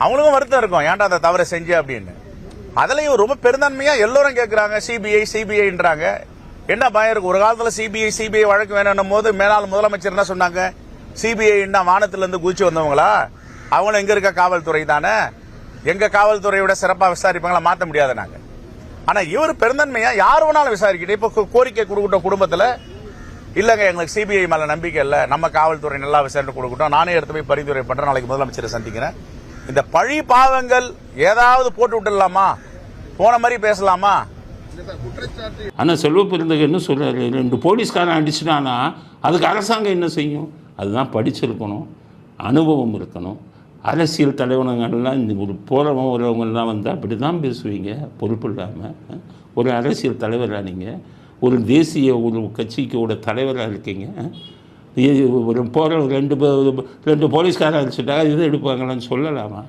அவங்களுக்கும் வருத்தம் இருக்கும், ஏன்டா அந்த தவறை செஞ்சு அப்படின்னு. அதுலயும் ரொம்ப பெருந்தன்மையா எல்லாரும் கேட்கிறாங்க, சிபிஐன்றாங்க. என்ன பயம் இருக்கு? ஒரு காலத்துல சிபிஐ வழக்கு வேணும் போது மேலாள் முதலமைச்சர் என்ன சொன்னாங்க? சிபிஐ வானத்துல இருந்து குதிச்சு வந்தவங்களா? அவங்களும் எங்க இருக்க காவல்துறை தானே, எங்க காவல்துறையோட சிறப்பா விசாரிப்பாங்களா? மாத்த முடியாது நாங்க. ஆனா இவர் பெருந்தன்மையா யார் வேணாலும் விசாரிக்கிட்டு. இப்ப கோரிக்கை கொடுக்கட்ட குடும்பத்துல இல்லங்க, எங்களுக்கு சிபிஐ மேல நம்பிக்கை இல்ல, நம்ம காவல்துறை நல்லா விசாரணை கொடுக்கட்டும், நானே எடுத்து போய் பரிந்துரை பண்றேன், நாளைக்கு முதலமைச்சரை சந்திக்கிறேன். இந்த பழி பாவங்கள் ஏதாவது போட்டு விட்டுலாமா? போன மாதிரி பேசலாமா? ஆனா செல்வ பெருந்தகை என்ன சொல்றாரு, 2 போலீஸ்காரன் அடிச்சுட்டானா அதுக்கு அரசாங்கம் என்ன செய்யும்? அதுதான் படிச்சிருக்கணும், அனுபவம் இருக்கணும். அரசியல் தலைவனங்கள்லாம் இந்த ஒரு போறவங்க வரவங்கெல்லாம் வந்தால் அப்படி தான் பேசுவீங்க, பொறுப்பு இல்லாமல். ஒரு அரசியல் தலைவராக நீங்கள், ஒரு தேசிய ஒரு கட்சிக்கோட தலைவராக இருக்கீங்க. ஒரு போகிற 2 போலீஸ்காரன் அடிச்சுட்டா இது எடுப்பாங்களான்னு சொல்லலாமா?